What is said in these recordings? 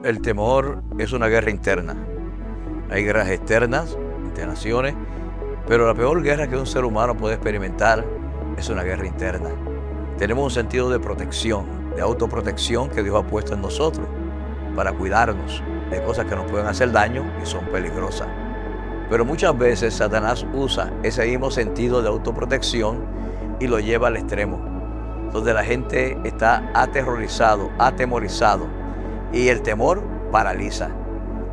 El temor es una guerra interna. Hay guerras externas entre naciones, pero la peor guerra que un ser humano puede experimentar es una guerra interna. Tenemos un sentido de protección, de autoprotección que Dios ha puesto en nosotros para cuidarnos de cosas que nos pueden hacer daño y son peligrosas. Pero muchas veces Satanás usa ese mismo sentido de autoprotección y lo lleva al extremo, donde la gente está aterrorizado, atemorizado, y el temor paraliza.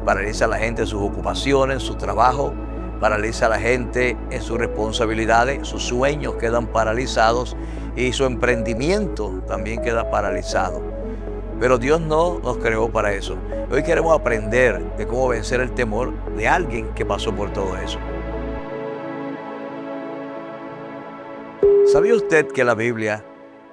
Paraliza a la gente en sus ocupaciones, en su trabajo, paraliza a la gente en sus responsabilidades, sus sueños quedan paralizados y su emprendimiento también queda paralizado. Pero Dios no nos creó para eso. Hoy queremos aprender de cómo vencer el temor de alguien que pasó por todo eso. ¿Sabía usted que la Biblia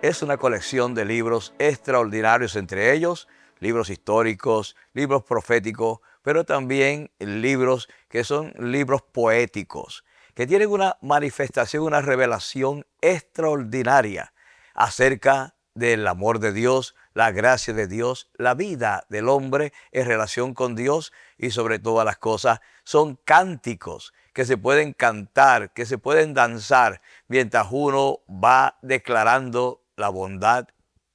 es una colección de libros extraordinarios, entre ellos libros históricos, libros proféticos, pero también libros que son libros poéticos, que tienen una manifestación, una revelación extraordinaria acerca del amor de Dios, la gracia de Dios, la vida del hombre en relación con Dios y sobre todas las cosas? Son cánticos que se pueden cantar, que se pueden danzar mientras uno va declarando la bondad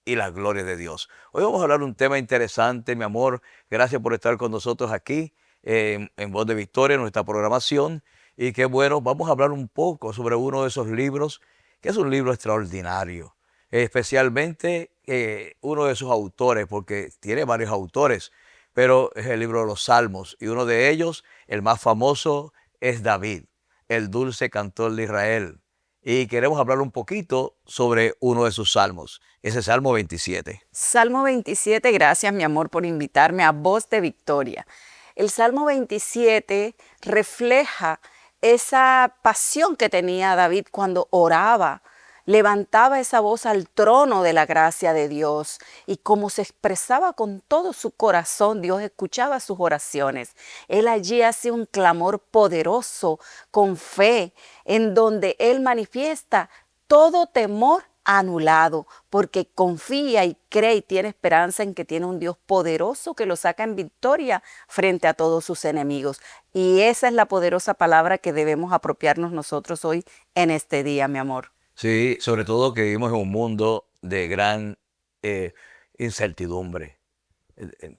y la gloria de Dios. Hoy vamos a hablar de un tema interesante, mi amor. Gracias por estar con nosotros aquí en Voz de Victoria, en nuestra programación. Y qué bueno, vamos a hablar un poco sobre uno de esos libros, que es un libro extraordinario. Especialmente uno de sus autores, porque tiene varios autores, pero es el libro de los Salmos. Y uno de ellos, el más famoso, es David, el dulce cantor de Israel. Y queremos hablar un poquito sobre uno de sus salmos, ese Salmo 27. Salmo 27, gracias mi amor por invitarme a Voz de Victoria. El Salmo 27 refleja esa pasión que tenía David cuando oraba, levantaba esa voz al trono de la gracia de Dios y como se expresaba con todo su corazón, Dios escuchaba sus oraciones. Él allí hace un clamor poderoso, con fe, en donde él manifiesta todo temor anulado, porque confía y cree y tiene esperanza en que tiene un Dios poderoso que lo saca en victoria frente a todos sus enemigos. Y esa es la poderosa palabra que debemos apropiarnos nosotros hoy en este día, mi amor. Sí, sobre todo que vivimos en un mundo de gran eh, incertidumbre.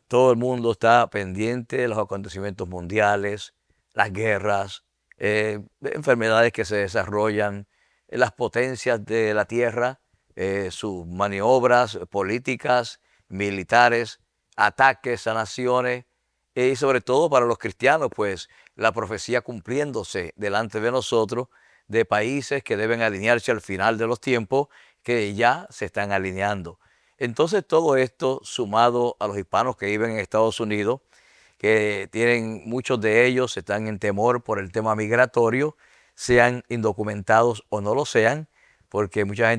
Todo el mundo está pendiente de los acontecimientos mundiales, las guerras, enfermedades que se desarrollan, las potencias de la tierra, sus maniobras políticas, militares, ataques a naciones, y sobre todo para los cristianos, pues la profecía cumpliéndose delante de nosotros de países que deben alinearse al final de los tiempos, que ya se están alineando. Entonces todo esto sumado a los hispanos que viven en Estados Unidos, que tienen muchos de ellos están en temor por el tema migratorio, sean indocumentados o no lo sean, porque muchas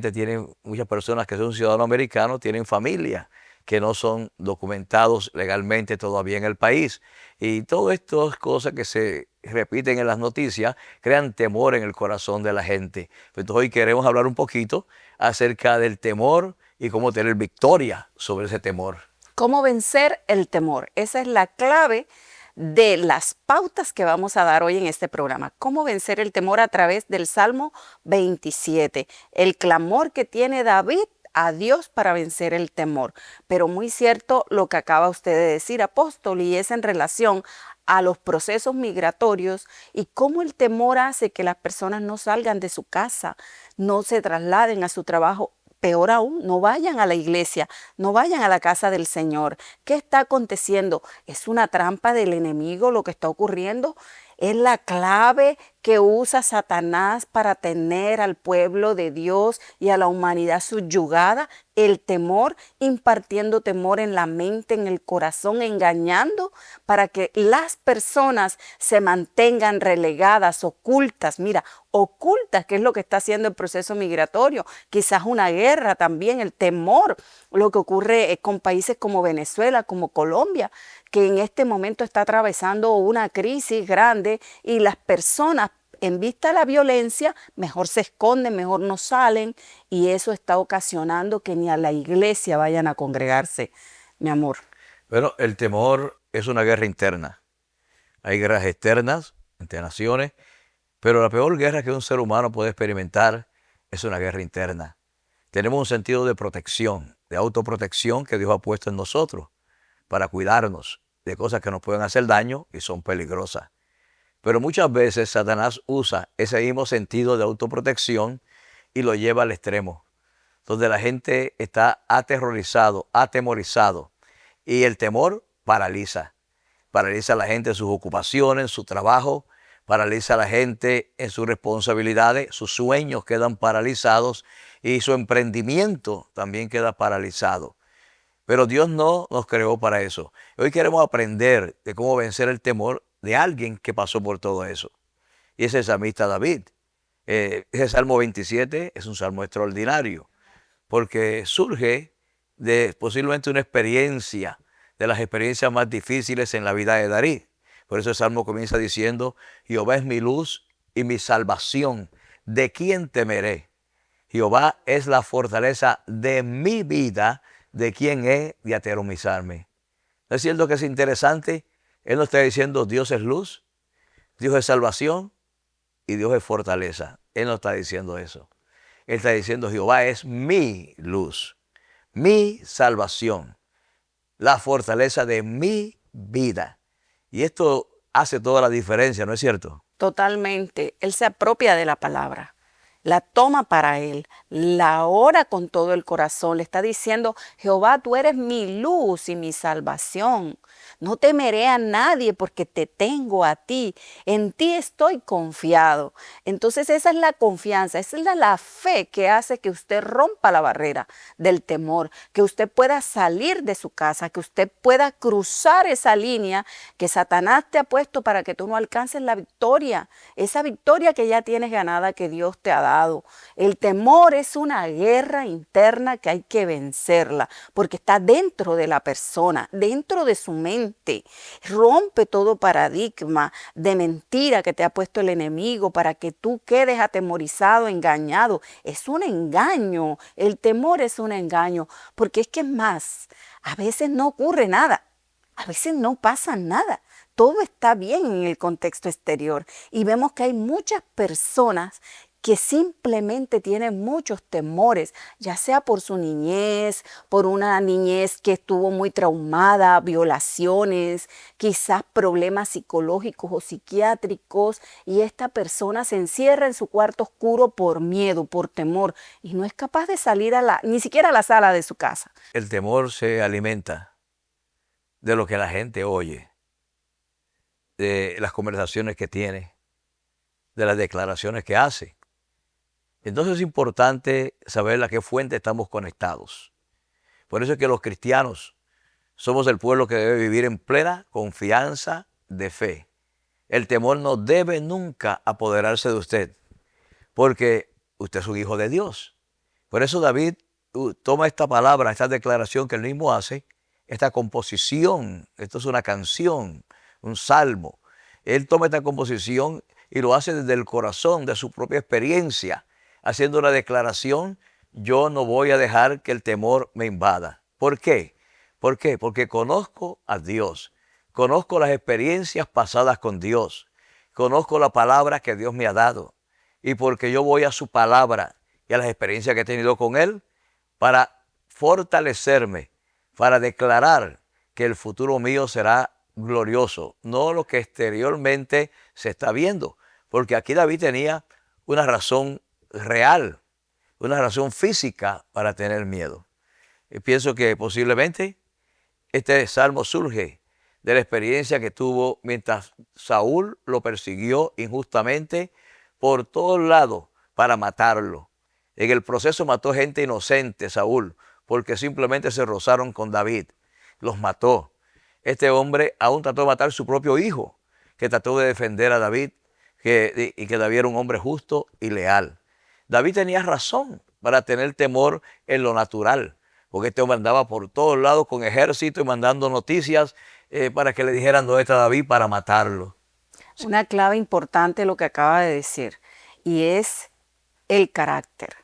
personas que son ciudadanos americanos tienen familia que no son documentados legalmente todavía en el país. Y todas estas cosas que se repiten en las noticias crean temor en el corazón de la gente. Entonces hoy queremos hablar un poquito acerca del temor y cómo tener victoria sobre ese temor. ¿Cómo vencer el temor? Esa es la clave de las pautas que vamos a dar hoy en este programa. ¿Cómo vencer el temor a través del Salmo 27? El clamor que tiene David a Dios para vencer el temor. Pero muy cierto lo que acaba usted de decir, apóstol, y es en relación a los procesos migratorios y cómo el temor hace que las personas no salgan de su casa, no se trasladen a su trabajo. Peor aún, no vayan a la iglesia, no vayan a la casa del Señor. ¿Qué está aconteciendo? ¿Es una trampa del enemigo lo que está ocurriendo? ¿Es la clave que usa Satanás para tener al pueblo de Dios y a la humanidad subyugada? El temor, impartiendo temor en la mente, en el corazón, engañando para que las personas se mantengan relegadas, ocultas. Mira, ocultas, que es lo que está haciendo el proceso migratorio. Quizás una guerra también, el temor, lo que ocurre con países como Venezuela, como Colombia, que en este momento está atravesando una crisis grande y las personas en vista de la violencia, mejor se esconden, mejor no salen y eso está ocasionando que ni a la iglesia vayan a congregarse, mi amor. Bueno, el temor es una guerra interna. Hay guerras externas entre naciones, pero la peor guerra que un ser humano puede experimentar es una guerra interna. Tenemos un sentido de protección, de autoprotección que Dios ha puesto en nosotros para cuidarnos de cosas que nos pueden hacer daño y son peligrosas. Pero muchas veces Satanás usa ese mismo sentido de autoprotección y lo lleva al extremo, donde la gente está aterrorizado, atemorizado, y el temor paraliza. Paraliza a la gente en sus ocupaciones, en su trabajo, paraliza a la gente en sus responsabilidades, sus sueños quedan paralizados y su emprendimiento también queda paralizado. Pero Dios no nos creó para eso. Hoy queremos aprender de cómo vencer el temor de alguien que pasó por todo eso. Y ese es el salmista David. Ese Salmo 27 es un salmo extraordinario porque surge de posiblemente una experiencia, de las experiencias más difíciles en la vida de David. Por eso el Salmo comienza diciendo, Jehová es mi luz y mi salvación, ¿de quién temeré? Jehová es la fortaleza de mi vida, ¿de quién he de atemorizarme? ¿No es cierto que es interesante? Él nos está diciendo, Dios es luz, Dios es salvación y Dios es fortaleza. Él no está diciendo eso. Él está diciendo, Jehová es mi luz, mi salvación, la fortaleza de mi vida. Y esto hace toda la diferencia, ¿no es cierto? Totalmente. Él se apropia de la palabra, la toma para él, la ora con todo el corazón. Le está diciendo, Jehová, tú eres mi luz y mi salvación. No temeré a nadie porque te tengo a ti. En ti estoy confiado. Entonces esa es la confianza, esa es la fe que hace que usted rompa la barrera del temor, que usted pueda salir de su casa, que usted pueda cruzar esa línea que Satanás te ha puesto para que tú no alcances la victoria, esa victoria que ya tienes ganada, que Dios te ha dado. El temor es una guerra interna que hay que vencerla, porque está dentro de la persona, dentro de su mente. Rompe todo paradigma de mentira que te ha puesto el enemigo para que tú quedes atemorizado, engañado. Es un engaño, el temor es un engaño, porque es que más, a veces no ocurre nada. A veces no pasa nada, todo está bien en el contexto exterior y vemos que hay muchas personas que simplemente tienen muchos temores, ya sea por su niñez, por una niñez que estuvo muy traumada, violaciones, quizás problemas psicológicos o psiquiátricos, y esta persona se encierra en su cuarto oscuro por miedo, por temor, y no es capaz de salir ni siquiera a la sala de su casa. El temor se alimenta de lo que la gente oye, de las conversaciones que tiene, de las declaraciones que hace. Entonces es importante saber a qué fuente estamos conectados. Por eso es que los cristianos somos el pueblo que debe vivir en plena confianza de fe. El temor no debe nunca apoderarse de usted, porque usted es un hijo de Dios. Por eso David toma esta palabra, esta declaración que él mismo hace, esta composición, esto es una canción, un salmo. Él toma esta composición y lo hace desde el corazón, de su propia experiencia, haciendo la declaración, yo no voy a dejar que el temor me invada. ¿Por qué? ¿Por qué? Porque conozco a Dios, conozco las experiencias pasadas con Dios, conozco la palabra que Dios me ha dado y porque yo voy a su palabra y a las experiencias que he tenido con Él para fortalecerme, para declarar que el futuro mío será glorioso, no lo que exteriormente se está viendo, porque aquí David tenía una razón real, una razón física para tener miedo. Y pienso que posiblemente este salmo surge de la experiencia que tuvo mientras Saúl lo persiguió injustamente por todos lados para matarlo. En el proceso mató gente inocente, Saúl, porque simplemente se rozaron con David. Los mató. Este hombre aún trató de matar a su propio hijo, que trató de defender a David, y que David era un hombre justo y leal. David tenía razón para tener temor en lo natural, porque este hombre andaba por todos lados con ejército y mandando noticias para que le dijeran dónde está David para matarlo. Una clave importante lo que acaba de decir, y es el carácter.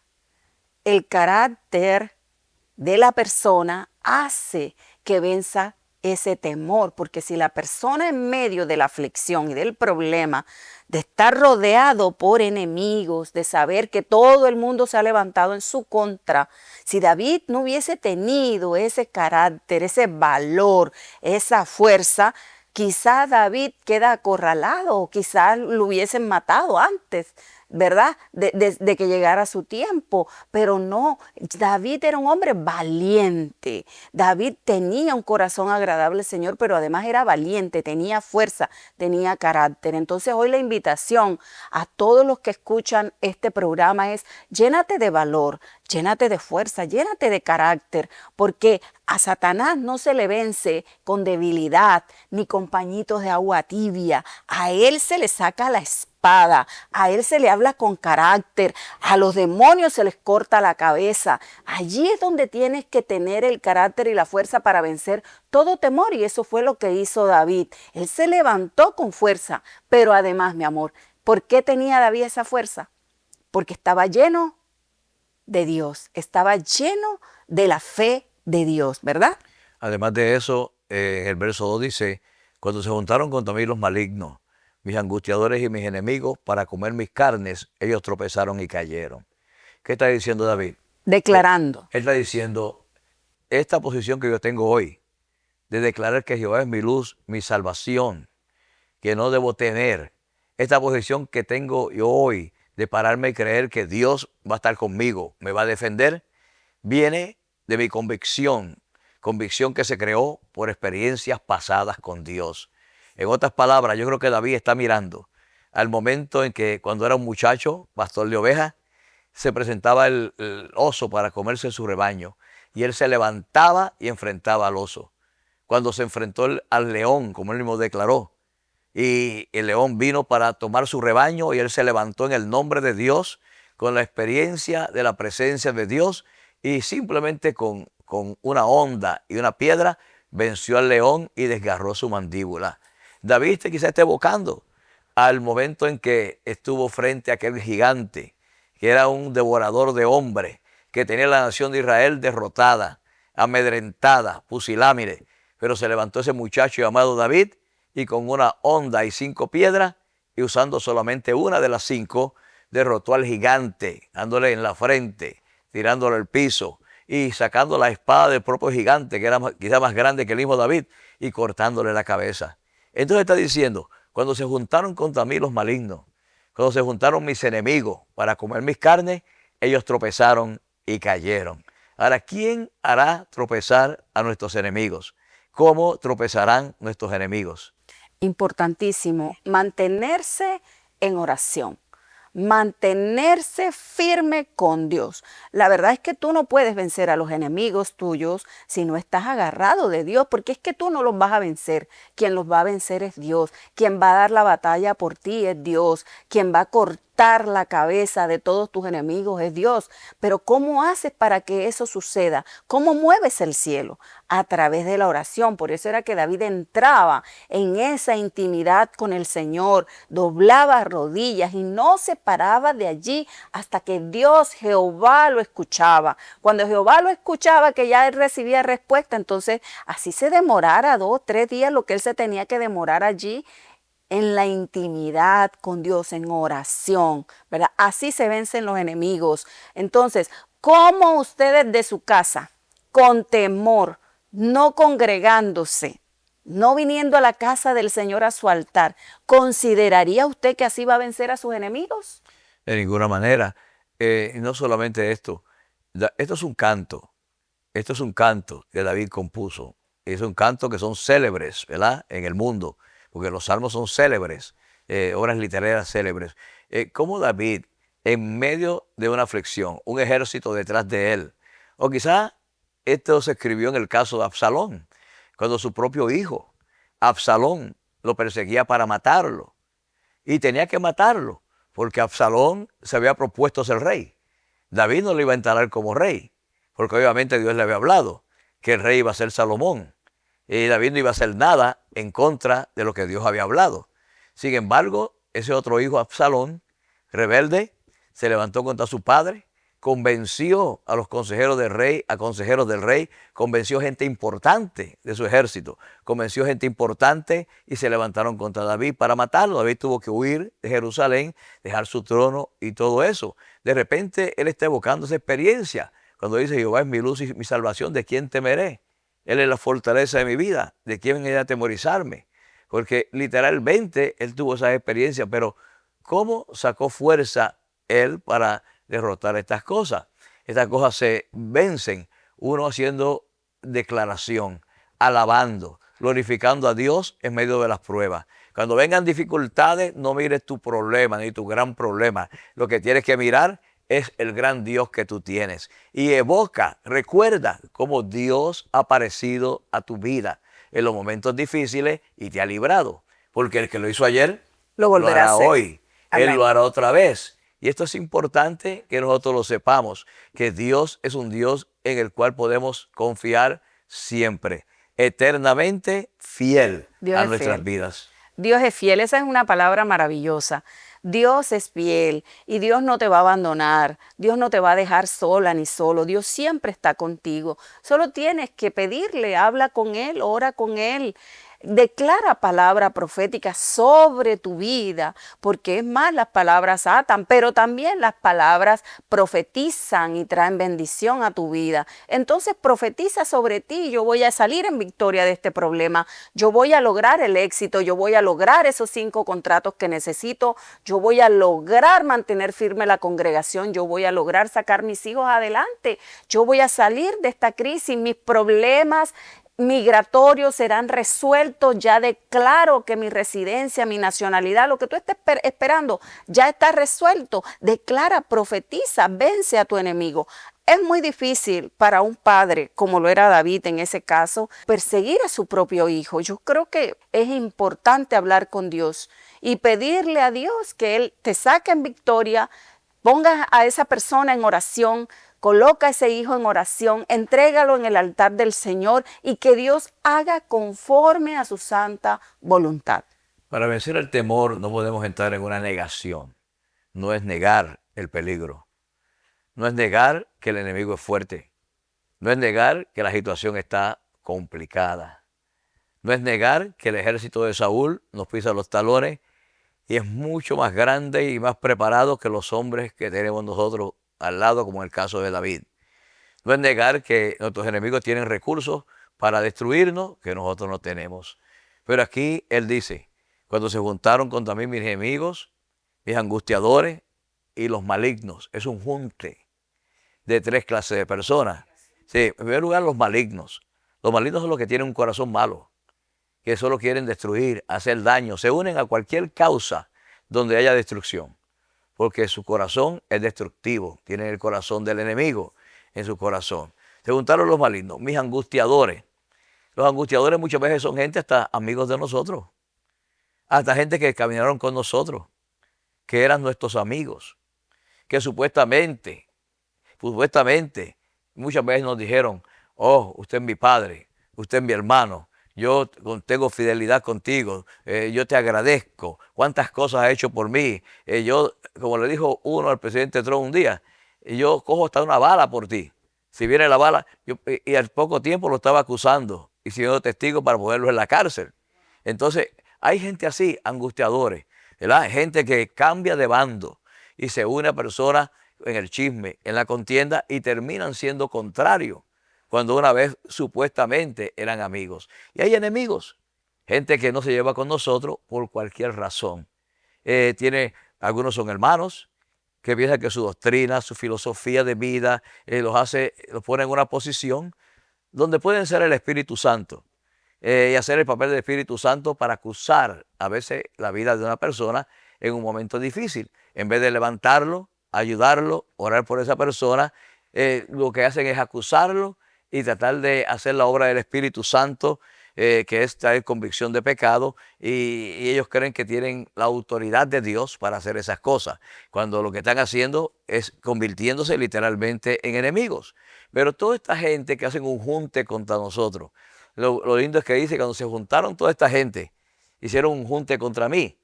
El carácter de la persona hace que venza ese temor, porque si la persona en medio de la aflicción y del problema, de estar rodeado por enemigos, de saber que todo el mundo se ha levantado en su contra, si David no hubiese tenido ese carácter, ese valor, esa fuerza, quizá David queda acorralado o quizá lo hubiesen matado antes, ¿verdad? De que llegara su tiempo. Pero no, David era un hombre valiente. David tenía un corazón agradable al Señor, pero además era valiente, tenía fuerza, tenía carácter. Entonces hoy la invitación a todos los que escuchan este programa es: llénate de valor, llénate de fuerza, llénate de carácter, porque a Satanás no se le vence con debilidad ni con pañitos de agua tibia. A él se le saca la espada, a él se le habla con carácter, a los demonios se les corta la cabeza. Allí es donde tienes que tener el carácter y la fuerza para vencer todo temor, y eso fue lo que hizo David. Él se levantó con fuerza, pero además, mi amor, ¿por qué tenía David esa fuerza? Porque estaba lleno de Dios, estaba lleno de la fe de Dios, ¿verdad? Además de eso, en el verso 2 dice: cuando se juntaron contra mí los malignos, mis angustiadores y mis enemigos, para comer mis carnes, ellos tropezaron y cayeron. ¿Qué está diciendo David? Declarando. Él está diciendo, esta posición que yo tengo hoy, de declarar que Jehová es mi luz, mi salvación, que no debo temer, esta posición que tengo yo hoy, de pararme y creer que Dios va a estar conmigo, me va a defender, viene de mi convicción que se creó por experiencias pasadas con Dios. En otras palabras, yo creo que David está mirando al momento en que, cuando era un muchacho, pastor de ovejas, se presentaba el oso para comerse su rebaño, y él se levantaba y enfrentaba al oso. Cuando se enfrentó al león, como él mismo declaró, y el león vino para tomar su rebaño, y él se levantó en el nombre de Dios, con la experiencia de la presencia de Dios, y simplemente con una honda y una piedra venció al león y desgarró su mandíbula. David quizá esté evocando al momento en que estuvo frente a aquel gigante, que era un devorador de hombres, que tenía la nación de Israel derrotada, amedrentada, pusilánime. Pero se levantó ese muchacho llamado David, y con una honda y 5 piedras, y usando solamente una de las 5, derrotó al gigante, dándole en la frente, tirándole al piso, y sacando la espada del propio gigante, que era quizá más grande que el mismo David, y cortándole la cabeza. Entonces está diciendo, cuando se juntaron contra mí los malignos, cuando se juntaron mis enemigos para comer mis carnes, ellos tropezaron y cayeron. Ahora, ¿quién hará tropezar a nuestros enemigos? ¿Cómo tropezarán nuestros enemigos? Importantísimo, mantenerse en oración, mantenerse firme con Dios. La verdad es que tú no puedes vencer a los enemigos tuyos si no estás agarrado de Dios, porque es que tú no los vas a vencer. Quien los va a vencer es Dios. Quien va a dar la batalla por ti es Dios. Quien va a cortar la cabeza de todos tus enemigos es Dios. Pero ¿cómo haces para que eso suceda? ¿Cómo mueves el cielo? A través de la oración. Por eso era que David entraba en esa intimidad con el Señor, doblaba rodillas y no se paraba de allí hasta que Dios, Jehová, lo escuchaba. Cuando Jehová lo escuchaba, que ya él recibía respuesta, entonces así se demorara 2, 3 días lo que él se tenía que demorar allí en la intimidad con Dios, en oración, ¿verdad? Así se vencen los enemigos. Entonces, ¿cómo ustedes de su casa, con temor, no congregándose, no viniendo a la casa del Señor a su altar, consideraría usted que así va a vencer a sus enemigos? De ninguna manera. No solamente esto. Esto es un canto. Esto es un canto que David compuso. Es un canto que son célebres, ¿verdad? En el mundo, porque los salmos son célebres, obras literarias célebres. Como David, en medio de una aflicción, un ejército detrás de él, o quizá esto se escribió en el caso de Absalón, cuando su propio hijo, Absalón, lo perseguía para matarlo, y tenía que matarlo, porque Absalón se había propuesto ser rey. David no lo iba a instalar como rey, porque obviamente Dios le había hablado que el rey iba a ser Salomón, y David no iba a hacer nada en contra de lo que Dios había hablado. Sin embargo, ese otro hijo, Absalón, rebelde, se levantó contra su padre, convenció a los consejeros del rey, a consejeros del rey, convenció gente importante de su ejército, convenció gente importante y se levantaron contra David para matarlo. David tuvo que huir de Jerusalén, dejar su trono y todo eso. De repente él está evocando esa experiencia cuando dice: Jehová es mi luz y mi salvación, ¿de quién temeré? Él es la fortaleza de mi vida, ¿de quién he de atemorizarme? Porque literalmente él tuvo esa experiencia, pero ¿cómo sacó fuerza él para derrotar estas cosas? Estas cosas se vencen uno haciendo declaración, alabando, glorificando a Dios en medio de las pruebas. Cuando vengan dificultades, no mires tu problema ni tu gran problema. Lo que tienes que mirar es el gran Dios que tú tienes. Y evoca, recuerda cómo Dios ha aparecido a tu vida en los momentos difíciles y te ha librado. Porque el que lo hizo ayer, Lo volverá a hará hacer. hoy. Amén. Él lo hará otra vez. Y esto es importante que nosotros lo sepamos, que Dios es un Dios en el cual podemos confiar siempre, eternamente fiel Dios a es nuestras fiel. vidas. Dios es fiel, esa es una palabra maravillosa. Dios es fiel y Dios no te va a abandonar, Dios no te va a dejar sola ni solo, Dios siempre está contigo. Solo tienes que pedirle, habla con Él, ora con Él. Declara palabra profética sobre tu vida, porque es más, las palabras atan, pero también las palabras profetizan y traen bendición a tu vida. Entonces profetiza sobre ti: yo voy a salir en victoria de este problema, yo voy a lograr el éxito, yo voy a lograr esos 5 contratos que necesito, yo voy a lograr mantener firme la congregación, yo voy a lograr sacar mis hijos adelante, yo voy a salir de esta crisis, mis problemas migratorios serán resueltos. Ya declaro que mi residencia, mi nacionalidad, lo que tú estés esperando, ya está resuelto. Declara, profetiza, vence a tu enemigo. Es muy difícil para un padre, como lo era David en ese caso, perseguir a su propio hijo. Yo creo que es importante hablar con Dios y pedirle a Dios que Él te saque en victoria. Ponga a esa persona en oración, coloca a ese hijo en oración, entrégalo en el altar del Señor y que Dios haga conforme a su santa voluntad. Para vencer el temor no podemos entrar en una negación. No es negar el peligro. No es negar que el enemigo es fuerte. No es negar que la situación está complicada. No es negar que el ejército de Saúl nos pisa los talones y es mucho más grande y más preparado que los hombres que tenemos nosotros al lado, como en el caso de David. No es negar que nuestros enemigos tienen recursos para destruirnos que nosotros no tenemos. Pero aquí él dice: cuando se juntaron contra mí mis enemigos, mis angustiadores y los malignos. Es un junte de 3 clases de personas. Sí, en primer lugar, los malignos. Los malignos son los que tienen un corazón malo, que solo quieren destruir, hacer daño. Se unen a cualquier causa donde haya destrucción, porque su corazón es destructivo. Tienen el corazón del enemigo en su corazón. Se juntaron los malignos, mis angustiadores. Los angustiadores muchas veces son gente, hasta amigos de nosotros, hasta gente que caminaron con nosotros, que eran nuestros amigos, que supuestamente, muchas veces nos dijeron: oh, usted es mi padre, usted es mi hermano, yo tengo fidelidad contigo, yo te agradezco, cuántas cosas ha hecho por mí. Yo, como le dijo uno al presidente Trump un día, yo cojo hasta una bala por ti. Si viene la bala, y al poco tiempo lo estaba acusando y siendo testigo para ponerlo en la cárcel. Entonces, hay gente así, angustiadores, ¿verdad? Gente que cambia de bando y se une a personas en el chisme, en la contienda, y terminan siendo contrarios cuando una vez supuestamente eran amigos. Y hay enemigos, gente que no se lleva con nosotros por cualquier razón. Algunos son hermanos que piensan que su doctrina, su filosofía de vida los pone en una posición donde pueden ser el Espíritu Santo y hacer el papel del Espíritu Santo para acusar a veces la vida de una persona en un momento difícil. En vez de levantarlo, ayudarlo, orar por esa persona, lo que hacen es acusarlo y tratar de hacer la obra del Espíritu Santo, que es traer convicción de pecado, y ellos creen que tienen la autoridad de Dios para hacer esas cosas, cuando lo que están haciendo es convirtiéndose literalmente en enemigos. Pero toda esta gente que hacen un junte contra nosotros, lo lindo es que dice: cuando se juntaron toda esta gente, hicieron un junte contra mí,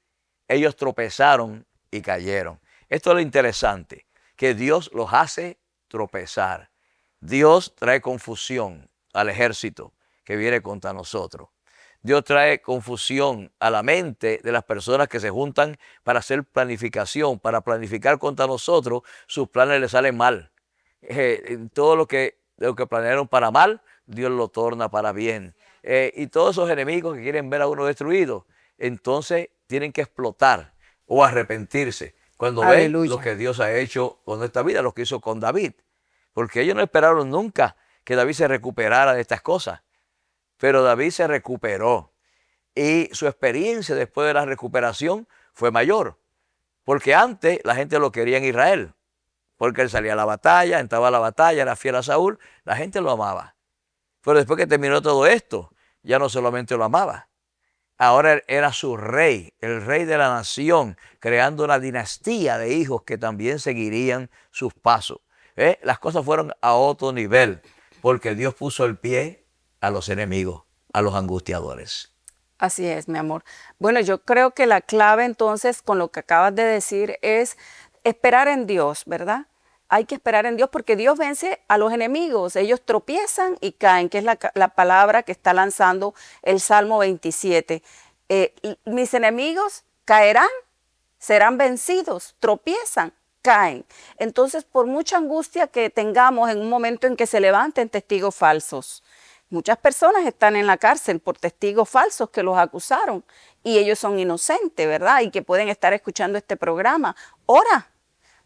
ellos tropezaron y cayeron. Esto es lo interesante, que Dios los hace tropezar. Dios trae confusión al ejército que viene contra nosotros. Dios trae confusión a la mente de las personas que se juntan para hacer planificación, para planificar contra nosotros. Sus planes les salen mal. Todo lo que planearon para mal, Dios lo torna para bien. Y todos esos enemigos que quieren ver a uno destruido, entonces tienen que explotar o arrepentirse cuando ven lo Aleluya. que Dios ha hecho con nuestra vida, lo que hizo con David. Porque ellos no esperaron nunca que David se recuperara de estas cosas. Pero David se recuperó y su experiencia después de la recuperación fue mayor. Porque antes la gente lo quería en Israel. Porque él salía a la batalla, entraba a la batalla, era fiel a Saúl, la gente lo amaba. Pero después que terminó todo esto, ya no solamente lo amaba, ahora era su rey, el rey de la nación, creando una dinastía de hijos que también seguirían sus pasos. Las cosas fueron a otro nivel, porque Dios puso el pie a los enemigos, a los angustiadores. Así es, mi amor. Bueno, yo creo que la clave entonces con lo que acabas de decir es esperar en Dios, ¿verdad? Hay que esperar en Dios porque Dios vence a los enemigos. Ellos tropiezan y caen, que es la palabra que está lanzando el Salmo 27. Mis enemigos caerán, serán vencidos, tropiezan, caen. Entonces, por mucha angustia que tengamos en un momento en que se levanten testigos falsos, muchas personas están en la cárcel por testigos falsos que los acusaron y ellos son inocentes, ¿verdad? Y que pueden estar escuchando este programa. Ora,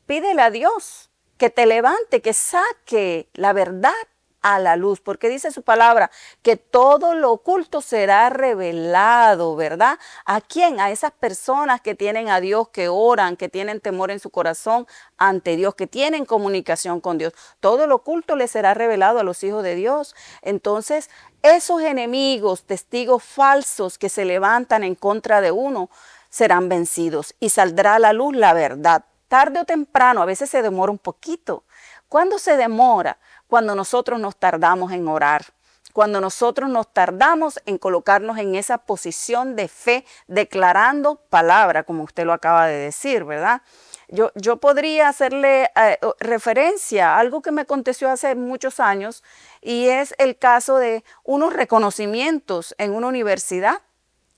pídele a Dios que te levante, que saque la verdad a la luz, porque dice su palabra que todo lo oculto será revelado, ¿verdad? ¿A quién? A esas personas que tienen a Dios, que oran, que tienen temor en su corazón ante Dios, que tienen comunicación con Dios. Todo lo oculto le será revelado a los hijos de Dios. Entonces, esos enemigos, testigos falsos que se levantan en contra de uno, serán vencidos y saldrá a la luz la verdad. Tarde o temprano, a veces se demora un poquito. ¿Cuándo se demora? Cuando nosotros nos tardamos en orar, cuando nosotros nos tardamos en colocarnos en esa posición de fe, declarando palabra, como usted lo acaba de decir, ¿verdad? Yo podría hacerle referencia a algo que me aconteció hace muchos años y es el caso de unos reconocimientos en una universidad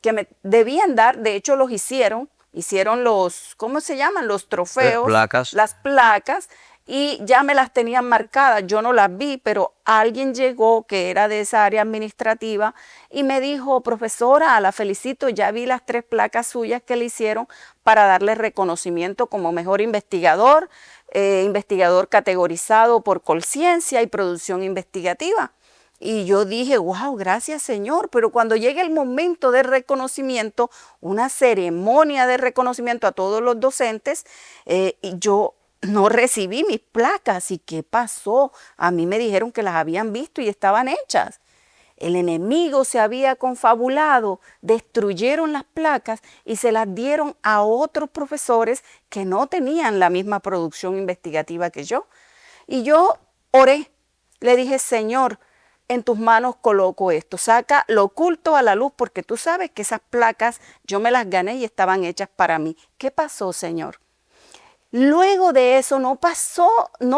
que me debían dar, de hecho los hicieron los, ¿cómo se llaman? Los trofeos, Placas. las placas, y ya me las tenían marcadas. Yo no las vi, pero alguien llegó que era de esa área administrativa y me dijo, profesora, la felicito, ya vi las 3 placas suyas que le hicieron para darle reconocimiento como mejor investigador, investigador categorizado por Colciencia y producción investigativa. Y yo dije, wow, gracias Señor, pero cuando llegue el momento de reconocimiento, una ceremonia de reconocimiento a todos los docentes, yo no recibí mis placas. ¿Y qué pasó? A mí me dijeron que las habían visto y estaban hechas. El enemigo se había confabulado, destruyeron las placas y se las dieron a otros profesores que no tenían la misma producción investigativa que yo. Y yo oré, le dije, Señor, en tus manos coloco esto, saca lo oculto a la luz porque tú sabes que esas placas yo me las gané y estaban hechas para mí. ¿Qué pasó, Señor? Luego de eso no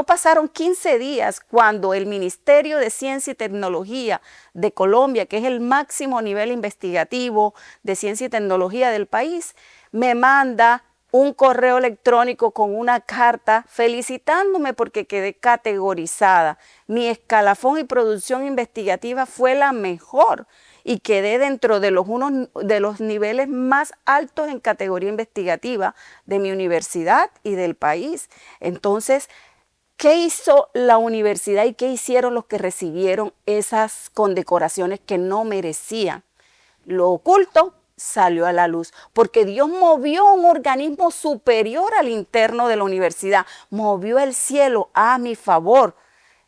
pasaron 15 días cuando el Ministerio de Ciencia y Tecnología de Colombia, que es el máximo nivel investigativo de ciencia y tecnología del país, me manda un correo electrónico con una carta felicitándome porque quedé categorizada. Mi escalafón y producción investigativa fue la mejor y quedé dentro de los niveles más altos en categoría investigativa de mi universidad y del país. Entonces, ¿qué hizo la universidad y qué hicieron los que recibieron esas condecoraciones que no merecían? Lo oculto salió a la luz, porque Dios movió un organismo superior al interno de la universidad, movió el cielo a mi favor.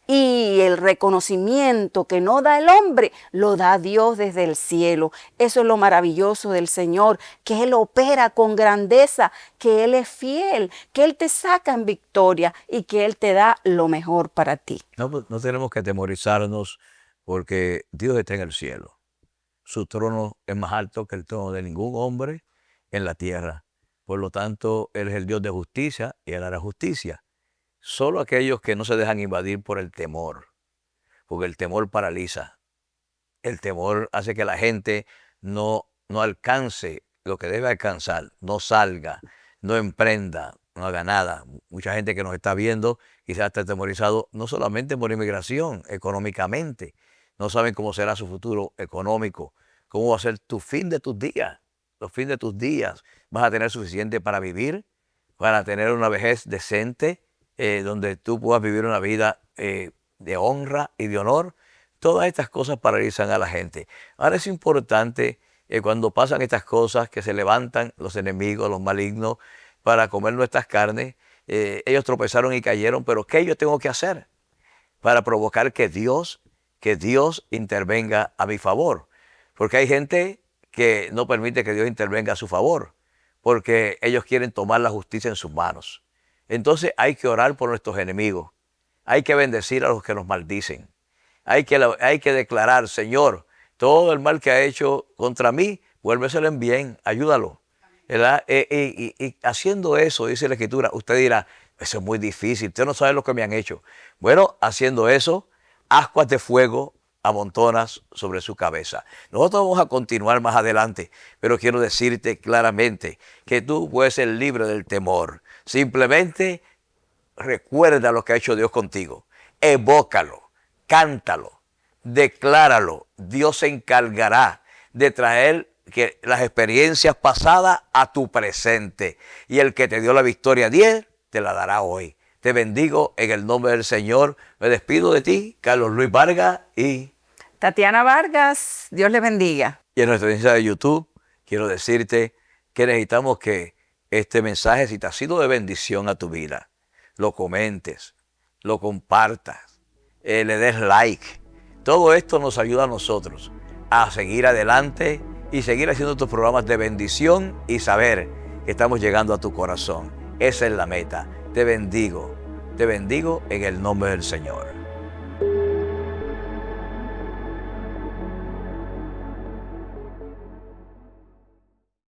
Y el reconocimiento que no da el hombre, lo da Dios desde el cielo. Eso es lo maravilloso del Señor, que Él opera con grandeza, que Él es fiel, que Él te saca en victoria y que Él te da lo mejor para ti. No tenemos que atemorizarnos porque Dios está en el cielo. Su trono es más alto que el trono de ningún hombre en la tierra. Por lo tanto, Él es el Dios de justicia y Él hará justicia. Solo aquellos que no se dejan invadir por el temor, porque el temor paraliza. El temor hace que la gente no alcance lo que debe alcanzar, no salga, no emprenda, no haga nada. Mucha gente que nos está viendo quizás está atemorizado no solamente por inmigración, económicamente. No saben cómo será su futuro económico, cómo va a ser tu fin de tus días. Los fines de tus días, vas a tener suficiente para vivir, para tener una vejez decente, donde tú puedas vivir una vida de honra y de honor. Todas estas cosas paralizan a la gente. Ahora es importante cuando pasan estas cosas que se levantan los enemigos, los malignos, para comer nuestras carnes. Ellos tropezaron y cayeron, pero ¿qué yo tengo que hacer para provocar que Dios intervenga a mi favor? Porque hay gente que no permite que Dios intervenga a su favor, porque ellos quieren tomar la justicia en sus manos. Entonces hay que orar por nuestros enemigos, hay que bendecir a los que nos maldicen, hay que declarar, Señor, todo el mal que ha hecho contra mí, vuélveselo en bien, ayúdalo, ¿verdad? Y haciendo eso, dice la Escritura, usted dirá, eso es muy difícil, usted no sabe lo que me han hecho. Bueno, haciendo eso, ascuas de fuego amontonas sobre su cabeza. Nosotros vamos a continuar más adelante, pero quiero decirte claramente que tú puedes ser libre del temor. Simplemente recuerda lo que ha hecho Dios contigo, evócalo, cántalo, decláralo. Dios se encargará de traer las experiencias pasadas a tu presente, y el que te dio la victoria ayer te la dará hoy. Te bendigo en el nombre del Señor. Me despido de ti, Carlos Luis Vargas y Tatiana Vargas. Dios le bendiga. Y en nuestra audiencia de YouTube, quiero decirte que necesitamos que este mensaje, si te ha sido de bendición a tu vida, lo comentes, lo compartas, le des like. Todo esto nos ayuda a nosotros a seguir adelante y seguir haciendo estos programas de bendición y saber que estamos llegando a tu corazón. Esa es la meta. Te bendigo en el nombre del Señor.